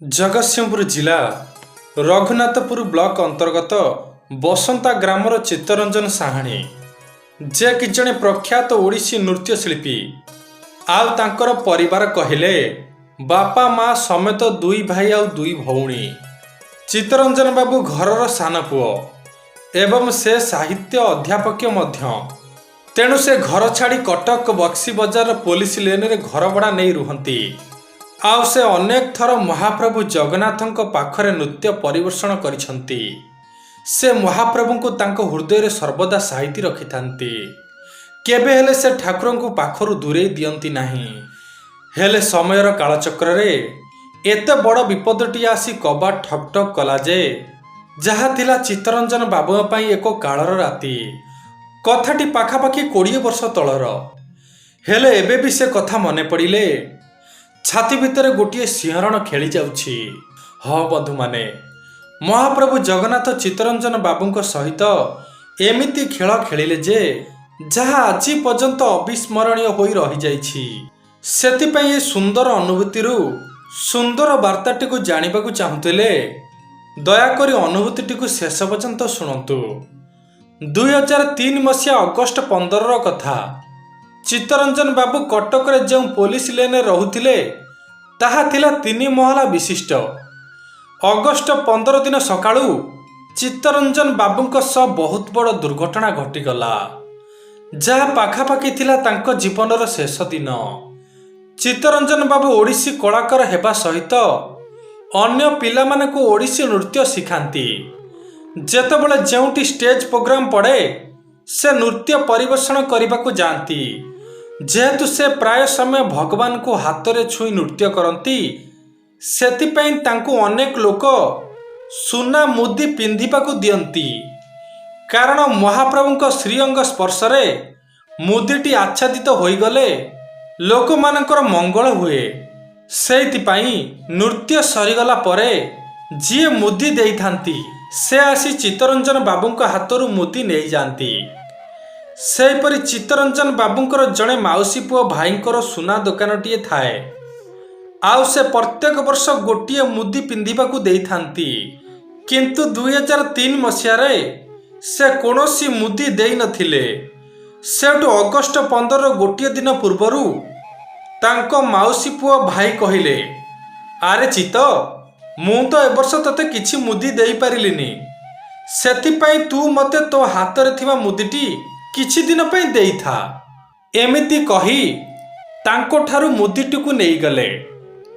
जगतसिंहपुर जिला रघुनाथपुर ब्लॉक अंतर्गत बसंता ग्रामर चित्तरंजन साहाणी जे कि जड़े प्रख्यात ओडिसी नृत्यशिल्पी आउ तांकर परिवार कहले बापा माँ समेत दुई भाई आउ दुई भौणी। चित्तरंजन बाबू घरर सान पुओ एवं से साहित्य अध्यापक मध्य, तेणु से घर छाड़ी कटक बक्सी बजार पुलिस लेन रे घर भड़ा नहीं रुहंती। आउ से अनेक थर महाप्रभु जगन्नाथଙ୍କ पाखरे नृत्य परिवेषण करिसंती। से महाप्रभु को तांको हृदय रे सर्वदा साहित्य रखिथांती। केबे हेले से ठाकुर को पाखरु दूरे दियंती नाही। हेले समयर कालचक्र रे एते बड़ विपदटी आसी कबाट ठक ठक कला जे जहा थिला चित्तरंजन बाबू पई एको कालर राती। कथाटी पाखापाखि 20 वर्ष तलर। हेले एबे भी से कथा मने पड़िले छाती भितर गोटे सिंहरण खेली जाउछि। हाँ बंधु माने, महाप्रभु जगन्नाथ चित्तरंजन बाबू सहित एमिति खेल खेलिले जे जहा आज पर्यंत अविस्मरणीय होई रही जाइछि। सेतिपई ए सुंदर अनुभूतिरु सुंदर वार्ताटी को जानिबाकु चाहुतिले दयाकरी अनुभूतिटी को शेष पर्यंत शुणंतु। 2003 मसीहा अगस्ट 15 कथा। चित्तरंजन बाबू कटक रे जो पुलिस लेन रहुथिले ताहा थिला 3 महला विशिष्ट। अगस्ट 15 दिन सकाळू चित्तरंजन बाबूंक सह बहुत बड़ दुर्घटना घटीगला जहा पाखापाखि थिला तांको जीवनर शेष दिन। चित्तरंजन बाबू ओडिसी कलाकार हेबा सहित अन्य पिला मानकु ओडिसी नृत्य शिखांती। जेतेबेले जेउटी स्टेज प्रोग्राम पड़े से नृत्य परिवेषण करने जाती। जेहेतु से प्राय समय भगवान को हाथ रे छुई नृत्य करती, सेतिपई तांको अनेक लोक सुना मुदी पिंधिबाकु दियंती। कारण महाप्रभुଙ୍କ श्रीअंग स्पर्श रे मुदीटी आच्छादित होईगले लोक मानकर मंगल हुए। सेतिपई नृत्य सरीगला परे जिए मुदी देइथांती से आसी चित्तरंजन बाबूंक हाथरू मुदी नहीं जाती। सेपरी चित्तरंजन बाबूंकर जड़े माउसी पुओ भाईंकर सुना दुकानटीए थाए। आउ से प्रत्येक वर्ष गोटे मुदी पिंधिबाकु देइथांती। किंतु 2003 मसीह रे से कोनोसी मुदी देई नथिले। सेठु अगस्ट 15 गोटे दिन पूर्वरु तांको माउसी पुओ भाई कहिले, आरे चित्त मु तो ए वर्ष तते किछि मुदी देई पारिलिनी, सेतिपई तू मते तो हाथ रे थिबा मुदीटी किछि दिन पे देई था। एमिति कही तांको ठारू मुदीटी को नहीं गले।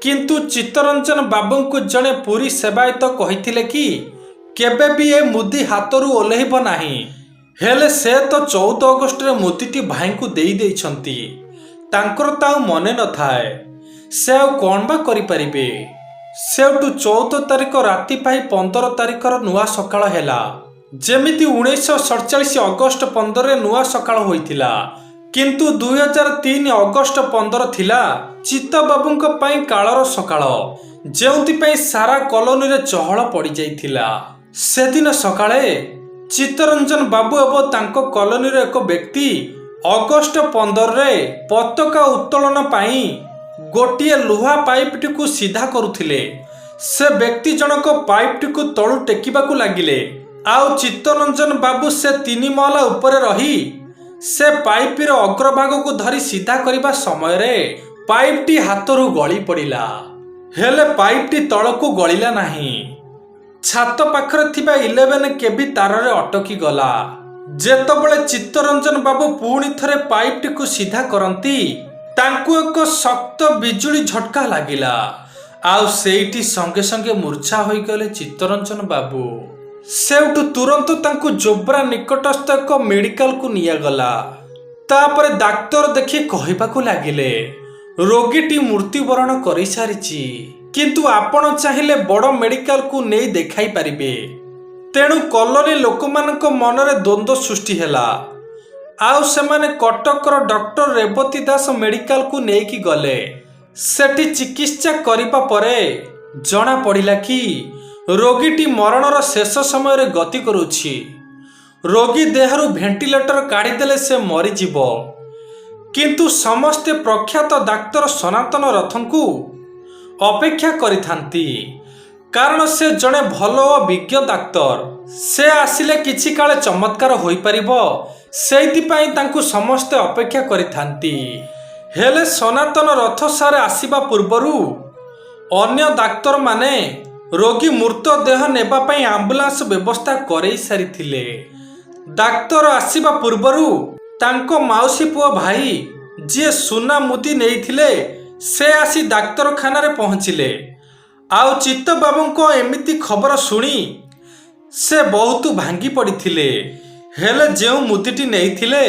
किंतु चित्तरंजन बाबू को जड़े पूरी सेवायत कहिथिले कि केबे भी ए मुदी हाथरू ओल्हेब नाही। हेले से तो 14 अगस्ट रे मुदीटी भाई को देई देइछंती। तांकर ताऊ मने न थाए से आ कोन बा करि परिबे। सेउटू 14 तारिख राति पाई 15 तारिखर नुआ सकाळ हेला। जेमिति 1947 अगस्ट 15 रे नुआ सकाळ होइथिला। किंतु 2003 अगस्ट 15 थिला चित्त बाबूंक पई काळर सकाळ, जेउति पई सारा कॉलोनी रे चहळ पड़ी जाइथिला। सेदिन सकाळे चित्तरंजन बाबू एवं तांको कॉलोनी रे एक व्यक्ति अगस्ट 15 रे पताका उत्तोलन पाई गोटिए लुहा पाइपटी को सीधा करुथिले। से व्यक्ति जनक पाइपटी को तळु टेकिबाकू लागिले। आउ चित्तरंजन बाबू से 3 महला ऊपर रही से पाइपर अग्रभाग को धरी सीधा करने समय रे पाइपटी हाथरू गली पड़िला। हेले पाइपटी तळकू गलिला नाही। छात पाखरे थिबा 11 केबी तार रे अटकी गला। जेतेबेले चित्तरंजन बाबू पुणी थरे पाइपटी को सीधा करंती तांकू एक शक्त बिजुली झटका लागिला। आउ सेठी संगे संगे मूर्छा होई गले चित्तरंजन बाबू। सेउटू तुरंत तांकू जोब्रा निकटस्थ एक मेडिकल को निया गला। तापरे डाक्तर देखि कहिबाकू लागिले रोगीटी मृत्युवरण करि सारिछि, किंतु आपण चाहिले बड़ मेडिकल को नहीं देखाई परिबे। तेणु कॉलोनी लोकमानक मनरे द्वंद्व सृष्टि हेला। आउ सेमाने कटकर डॉक्टर रेवती दास मेडिकल को नेकी गले। सेठी चिकित्सा करिबा परे जना पड़िला कि रोगीटी मरणर शेष समय रे गति करुछि। रोगी देहरु भेंटिलेटर काढ़ीदेले से मरीजिब। किंतु समस्ते प्रख्यात डाक्तर सनातन रथंकु ଅପେକ୍ଷା କରିଥାନ୍ତି। କାରଣ ସେ ଜଣେ ଭଲ ଓ ବିଜ୍ଞ ଡାକ୍ତର। ସେ ଆସିଲେ କିଛି କାଳେ ଚମତ୍କାର ହୋଇପାରିବ, ସେଇଥିପାଇଁ ତାଙ୍କୁ ସମସ୍ତେ ଅପେକ୍ଷା କରିଥାନ୍ତି। ହେଲେ ସନାତନ ରଥ ସାର୍ ଆସିବା ପୂର୍ବରୁ ଅନ୍ୟ ଡାକ୍ତରମାନେ ରୋଗୀ ମୃତଦେହ ନେବା ପାଇଁ ଆମ୍ବୁଲାନ୍ସ ବ୍ୟବସ୍ଥା କରେଇ ସାରିଥିଲେ। ଡାକ୍ତର ଆସିବା ପୂର୍ବରୁ ତାଙ୍କ ମାଉସୀ ପୁଅ ଭାଇ ଯିଏ ସୁନା ମୁଦି ନେଇଥିଲେ ସେ ଆସି ଡାକ୍ତରଖାନାରେ ପହଞ୍ଚିଲେ। ଆଉ ଚିତ୍ତବାବୁଙ୍କ ଏମିତି ଖବର ଶୁଣି ସେ ବହୁତ ଭାଙ୍ଗି ପଡ଼ିଥିଲେ। ହେଲେ ଯେଉଁ ମୁଦିଟି ନେଇଥିଲେ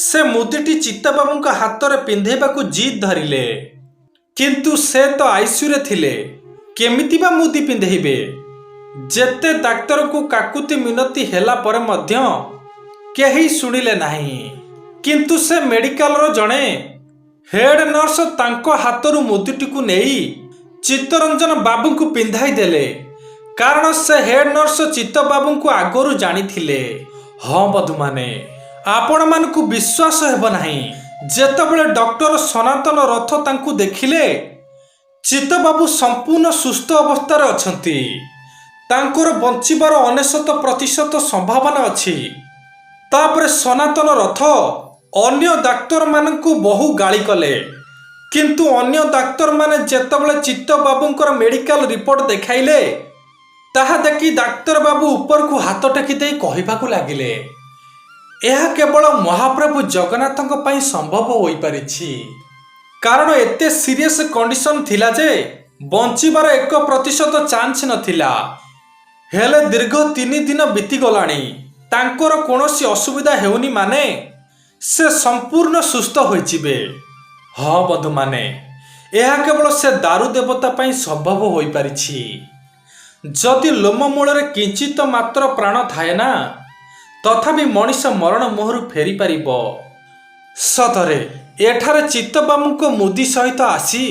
ସେ ମୁଦିଟି ଚିତ୍ତବାବୁଙ୍କ ହାତରେ ପିନ୍ଧେଇବାକୁ ଜିଦ୍ ଧରିଲେ। କିନ୍ତୁ ସେ ତ ଆଇସିୟୁରେ ଥିଲେ, କେମିତି ବା ମୁଦି ପିନ୍ଧେଇବେ? ଯେତେ ଡାକ୍ତରକୁ କାକୁତି ମିନତି ହେଲା ପରେ ମଧ୍ୟ କେହି ଶୁଣିଲେ ନାହିଁ। କିନ୍ତୁ ସେ ମେଡିକାଲର ଜଣେ ହେଡ୍ ନର୍ସ ତାଙ୍କ ହାତରୁ ମୁଦିଟିକୁ ନେଇ ଚିତ୍ତରଞ୍ଜନ ବାବୁଙ୍କୁ ପିନ୍ଧାଇ ଦେଲେ। କାରଣ ସେ ହେଡ୍ ନର୍ସ ଚିତ୍ତବାବୁଙ୍କୁ ଆଗରୁ ଜାଣିଥିଲେ। ହଁ ବନ୍ଧୁମାନେ, ଆପଣମାନଙ୍କୁ ବିଶ୍ୱାସ ହେବ ନାହିଁ, ଯେତେବେଳେ ଡକ୍ଟର ସନାତନ ରଥ ତାଙ୍କୁ ଦେଖିଲେ ଚିତ୍ତବାବୁ ସମ୍ପୂର୍ଣ୍ଣ ସୁସ୍ଥ ଅବସ୍ଥାରେ ଅଛନ୍ତି। ତାଙ୍କର ବଞ୍ଚିବାର 99% ସମ୍ଭାବନା ଅଛି। ତାପରେ ସନାତନ ରଥ ଅନ୍ୟ ଡାକ୍ତରମାନଙ୍କୁ ବହୁ ଗାଳି କଲେ। କିନ୍ତୁ ଅନ୍ୟ ଡାକ୍ତରମାନେ ଯେତେବେଳେ ଚିତ୍ତବାବୁଙ୍କର ମେଡିକାଲ ରିପୋର୍ଟ ଦେଖାଇଲେ ତାହା ଦେଖି ଡାକ୍ତରବାବୁ ଉପରକୁ ହାତ ଟେକି ଦେଇ କହିବାକୁ ଲାଗିଲେ, ଏହା କେବଳ ମହାପ୍ରଭୁ ଜଗନ୍ନାଥଙ୍କ ପାଇଁ ସମ୍ଭବ ହୋଇପାରିଛି। କାରଣ ଏତେ ସିରିୟସ୍ କଣ୍ଡିସନ ଥିଲା ଯେ ବଞ୍ଚିବାର 1% ଚାନ୍ସ ନଥିଲା। ହେଲେ ଦୀର୍ଘ 3 ଦିନ ବିତିଗଲାଣି, ତାଙ୍କର କୌଣସି ଅସୁବିଧା ହେଉନି, ମାନେ ସେ ସମ୍ପୂର୍ଣ୍ଣ ସୁସ୍ଥ ହୋଇଯିବେ। ହଁ ବନ୍ଧୁମାନେ, ଏହା କେବଳ ସେ ଦାରୁ ଦେବତା ପାଇଁ ସମ୍ଭବ ହୋଇପାରିଛି। ଯଦି ଲୋମ ମୂଳରେ କିଞ୍ଚିତ ମାତ୍ର ପ୍ରାଣ ଥାଏ ନା, ତଥାପି ମଣିଷ ମରଣ ମୁହଁରୁ ଫେରିପାରିବ। ସତରେ ଏଠାରେ ଚିତ୍ତବାବୁଙ୍କ ମୁଦି ସହିତ ଆସି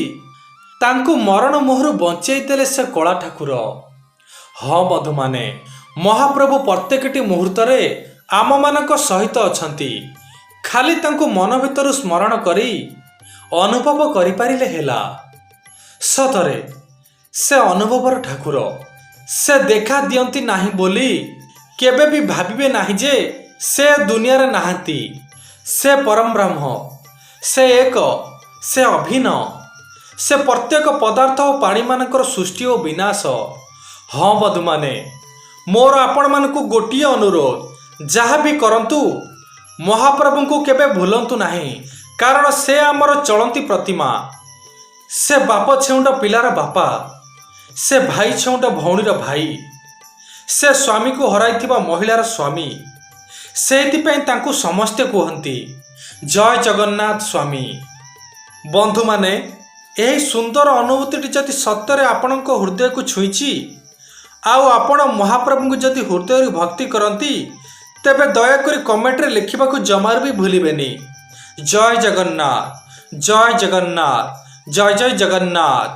ତାଙ୍କୁ ମରଣ ମୁହଁରୁ ବଞ୍ଚେଇ ଦେଲେ ସେ କଳା ଠାକୁର। ହଁ ବନ୍ଧୁମାନେ, ମହାପ୍ରଭୁ ପ୍ରତ୍ୟେକଟି ମୁହୂର୍ତ୍ତରେ ଆମମାନଙ୍କ ସହିତ ଅଛନ୍ତି। ଖାଲି ତାଙ୍କୁ ମନ ଭିତରୁ ସ୍ମରଣ କରି ଅନୁଭବ କରିପାରିଲେ ହେଲା। ସତରେ ସେ ଅନୁଭବର ଠାକୁର। ସେ ଦେଖା ଦିଅନ୍ତି ନାହିଁ ବୋଲି କେବେ ବି ଭାବିବେ ନାହିଁ ଯେ ସେ ଦୁନିଆରେ ନାହାନ୍ତି। ସେ ପରମ ବ୍ରହ୍ମ, ସେ ଏକ, ସେ ଅଭିନ୍ନ, ସେ ପ୍ରତ୍ୟେକ ପଦାର୍ଥ ଓ ପ୍ରାଣୀମାନଙ୍କର ସୃଷ୍ଟି ଓ ବିନାଶ। ହଁ ବନ୍ଧୁମାନେ, ମୋର ଆପଣମାନଙ୍କୁ ଗୋଟିଏ ଅନୁରୋଧ, ଯାହା ବି କରନ୍ତୁ ମହାପ୍ରଭୁଙ୍କୁ କେବେ ଭୁଲନ୍ତୁ ନାହିଁ। କାରଣ ସେ ଆମର ଚଳନ୍ତି ପ୍ରତିମା। ସେ ବାପ ଛେଉଣ୍ଡ ପିଲାର ବାପା, ସେ ଭାଇ ଛେଉଣ୍ଡ ଭଉଣୀର ଭାଇ, ସେ ସ୍ୱାମୀକୁ ହରାଇଥିବା ମହିଳାର ସ୍ୱାମୀ। ସେଇଥିପାଇଁ ତାଙ୍କୁ ସମସ୍ତେ କୁହନ୍ତି ଜୟ ଜଗନ୍ନାଥ ସ୍ୱାମୀ। ବନ୍ଧୁମାନେ, ଏହି ସୁନ୍ଦର ଅନୁଭୂତିଟି ଯଦି ସତରେ ଆପଣଙ୍କ ହୃଦୟକୁ ଛୁଇଁଛି ଆଉ ଆପଣ ମହାପ୍ରଭୁଙ୍କୁ ଯଦି ହୃଦୟରୁ ଭକ୍ତି କରନ୍ତି, ତେବେ ଦୟାକରି କମେଣ୍ଟରେ ଲେଖିବାକୁ ଜମାରୁ ବି ଭୁଲିବେନି। ଜୟ ଜଗନ୍ନାଥ, ଜୟ ଜଗନ୍ନାଥ, ଜୟ ଜୟ ଜଗନ୍ନାଥ।